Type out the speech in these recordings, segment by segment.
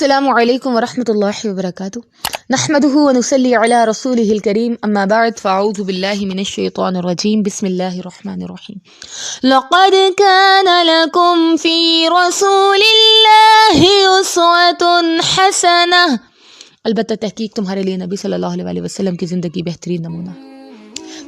السلام علیکم ورحمۃ اللہ وبرکاتہ نحمدہ ونصلی علی رسولہ الکریم اما بعد فاعوذ باللہ من الشیطان الرجیم بسم اللہ الرحمن الرحیم لقد کان لکم فی رسول اللہ اسوۃ حسنہ۔ البتہ تحقیق تمہارے لیے نبی صلی اللہ علیہ وسلم کی زندگی بہترین نمونہ ہے۔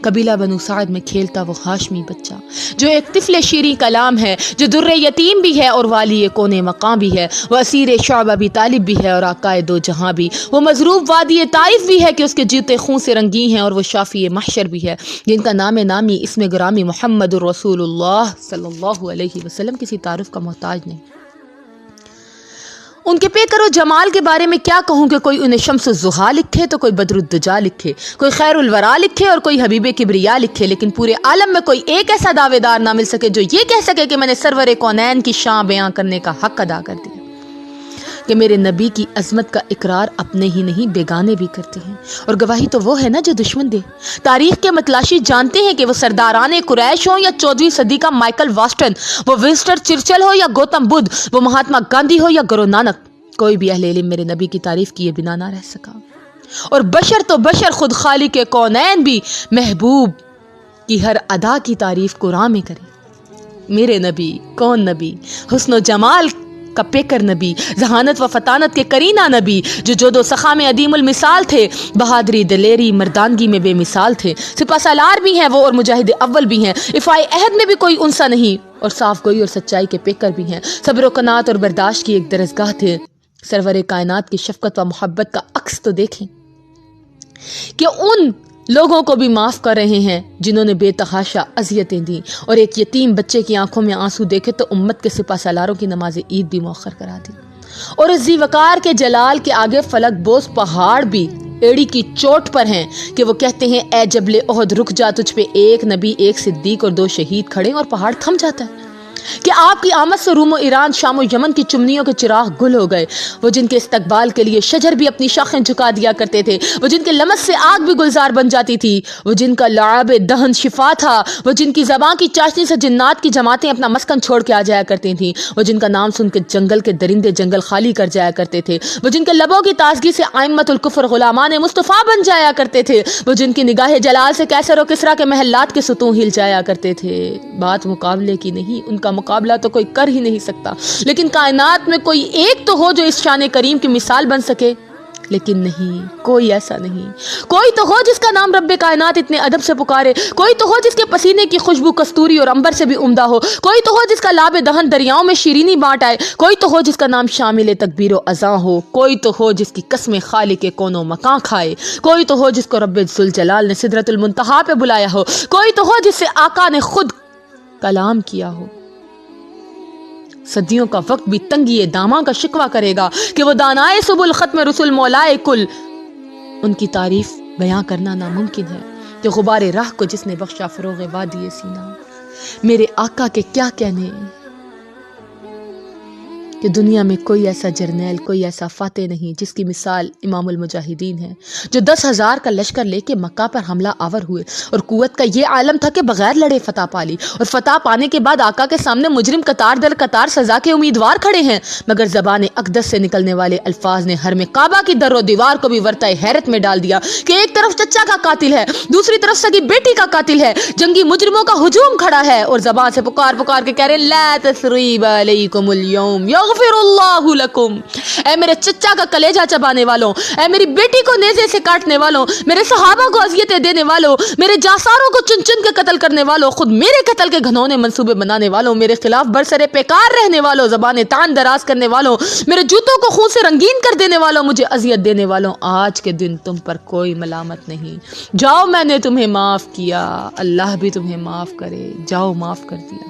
قبیلہ بنو سعد میں کھیلتا وہ ہاشمی بچہ جو ایک طفل شیریں کلام ہے، جو در یتیم بھی ہے اور والی کونے مقام بھی ہے، وہ اسیر شعب ابی طالب بھی ہے اور آقائے دو جہاں بھی، وہ مضروب وادی طائف بھی ہے کہ اس کے جوتے خون سے رنگی ہیں، اور وہ شافی محشر بھی ہے جن کا نام نامی اسم گرامی محمد الرسول اللہ صلی اللہ علیہ وسلم کسی تعارف کا محتاج نہیں۔ ان کے پیکر و جمال کے بارے میں کیا کہوں کہ کوئی انہیں شمس الضحیٰ لکھے تو کوئی بدر الدجا لکھے، کوئی خیر الورا لکھے اور کوئی حبیب کبریا لکھے، لیکن پورے عالم میں کوئی ایک ایسا دعوے دار نہ مل سکے جو یہ کہہ سکے کہ میں نے سرور کونین کی شان بیان کرنے کا حق ادا کر دیا۔ کہ میرے نبی کی عظمت کا اقرار اپنے ہی نہیں بیگانے بھی کرتے ہیں، اور گواہی تو وہ ہے نا جو دشمن دے۔ تاریخ کے متلاشی جانتے ہیں کہ وہ سرداران قریش ہوں یا 14ویں صدی کا مائیکل واسٹن، وہ ونسٹن چرچل ہو یا گوتم بدھ، وہ مہاتما گاندھی ہو یا گرو نانک، کوئی بھی اہل علم میرے نبی کی تعریف کیے بنا نہ رہ سکا۔ اور بشر تو بشر، خود خالق کونین بھی محبوب کی ہر ادا کی تعریف قرآن میں کرے۔ میرے نبی کون نبی، حسن و جمال کا پیکر نبی، ذہانت و فطانت کے کرینہ نبی، جو جود و سخا میں عدیم المثال تھے، بہادری دلیری مردانگی میں بے مثال تھے، سپہ سالار بھی ہیں وہ اور مجاہد اول بھی ہیں، افائے عہد میں بھی کوئی انسا نہیں، اور صاف گوئی اور سچائی کے پیکر بھی ہیں، صبر و قناعت اور برداشت کی ایک درسگاہ تھے۔ سرور کائنات کی شفقت و محبت کا عکس تو دیکھیں کہ ان لوگوں کو بھی معاف کر رہے ہیں جنہوں نے بے تحاشا اذیتیں دیں، اور ایک یتیم بچے کی آنکھوں میں آنسو دیکھے تو امت کے سپہ سالاروں کی نماز عید بھی مؤخر کرا دی، اور اس ذی وقار کے جلال کے آگے فلک بوس پہاڑ بھی ایڑی کی چوٹ پر ہیں کہ وہ کہتے ہیں اے جبل احد رک جا، تجھ پہ ایک نبی ایک صدیق اور 2 شہید کھڑے، اور پہاڑ تھم جاتا ہے۔ کہ آپ کی آمد سے روم و ایران، شام و یمن کی چمنیوں کے چراغ گل ہو گئے، وہ جن کے استقبال کے لیے شجر بھی اپنی شاخیں جھکا دیا کرتے تھے، وہ جن کے لمس سے آگ بھی گلزار بن جاتی تھی، وہ جن کا لعاب دہن شفا تھا، وہ جن کی زبان کی چاشنی سے جنات کی جماعتیں اپنا مسکن چھوڑ کے آ جایا کرتی تھیں، وہ جن کا نام سن کے جنگل کے درندے جنگل خالی کر جایا کرتے تھے، وہ جن کے لبوں کی تازگی سے ائمۃ الکفر غلامان مصطفیٰ بن جایا کرتے تھے، وہ جن کی نگاہ جلال سے کیسر و کسریٰ کے محلات کے ستون ہل جایا کرتے تھے۔ بات مقابلے کی نہیں، ان کا مقابلہ تو کوئی کر ہی نہیں سکتا، لیکن کائنات میں کوئی ایک تو ہو جو اس شان کریم کی مثال بن سکے، لیکن نہیں، کوئی ایسا نہیں۔ کوئی تو ہو جس کا نام رب کائنات اتنے ادب سے پکارے، کوئی تو ہو جس کے پسینے کی خوشبو کستوری اور عنبر سے بھی عمدہ ہو، کوئی تو ہو جس کا لاب دہن دریاؤں میں شیرینی بانٹ آئے، کوئی تو ہو جس کا نام شامل تکبیر و اذاں ہو، کوئی تو ہو جس کی قسم خالق کون و مکان کھائے، کوئی تو ہو جس کو رب ذوالجلال نے سدرۃ المنتہا پہ بلایا ہو، کوئی تو ہو جس سے آقا نے خود کلام کیا ہو۔ صدیوں کا وقت بھی تنگی داماں کا شکوہ کرے گا کہ وہ دانائے سبل ختم رسول مولائے کل، ان کی تعریف بیان کرنا ناممکن ہے کہ غبار راہ کو جس نے بخشا فروغ وادی سینہ۔ میرے آقا کے کیا کہنے کہ دنیا میں کوئی ایسا جرنیل، کوئی ایسا فاتح نہیں جس کی مثال امام المجاہدین ہے، جو 10,000 کا لشکر لے کے مکہ پر حملہ آور ہوئے، اور قوت کا یہ عالم تھا کہ بغیر لڑے فتح پالی، اور فتح پانے کے بعد آقا کے سامنے مجرم قطار در قطار سزا کے امیدوار کھڑے ہیں، مگر زبان اقدس سے نکلنے والے الفاظ نے حرم کعبہ کی در و دیوار کو بھی ورطۂ حیرت میں ڈال دیا کہ ایک طرف چچا کا قاتل ہے، دوسری طرف سگی بیٹی کا قاتل ہے، جنگی مجرموں کا ہجوم کھڑا ہے، اور زبان سے پکار پکار کے کہہ رہے لا تثریب علیکم اليوم یغفر اللہ لکم۔ اے میرے چچا کا کلیجہ چبانے والوں، اے میری بیٹی کو نیزے سے کاٹنے والوں، میرے صحابہ کو اذیتیں دینے والوں، میرے جاساروں کو چن چن کے قتل کرنے والوں، خود میرے قتل کے گھنونے منصوبے بنانے والوں، میرے خلاف برسرے پیکار رہنے والوں، زبان تان دراز کرنے والوں، میرے جوتوں کو خون سے رنگین کر دینے والوں، مجھے اذیت دینے والوں، آج کے دن تم پر کوئی ملامت نہیں، جاؤ میں نے تمہیں معاف کیا، اللہ بھی تمہیں معاف کرے، جاؤ معاف کر دیا۔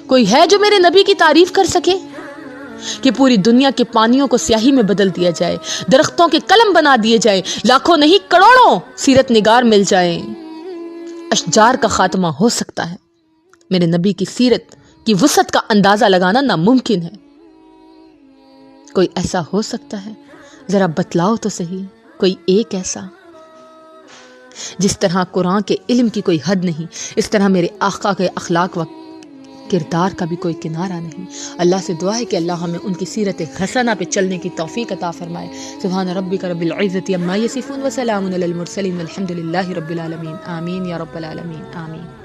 کوئی ہے جو میرے نبی کی تعریف کر سکے کہ پوری دنیا کے پانیوں کو سیاہی میں بدل دیا جائے، درختوں کے قلم بنا دیے جائیں، لاکھوں نہیں کروڑوں سیرت نگار مل جائیں، اشجار کا خاتمہ ہو سکتا ہے، میرے نبی کی سیرت کی وسعت کا اندازہ لگانا ناممکن ہے۔ کوئی ایسا ہو سکتا ہے؟ ذرا بتلاؤ تو صحیح، کوئی ایک ایسا۔ جس طرح قرآن کے علم کی کوئی حد نہیں، اس طرح میرے آقا کے اخلاق کردار کا بھی کوئی کنارہ نہیں۔ اللہ سے دعا ہے کہ اللہ ہمیں ان کی سیرت حسنہ پہ چلنے کی توفیق عطا فرمائے۔ سبحان ربک رب العزت عما یصفون وسلام علی المرسلین والحمد للہ رب العالمین، آمین یا رب العالمین، آمین۔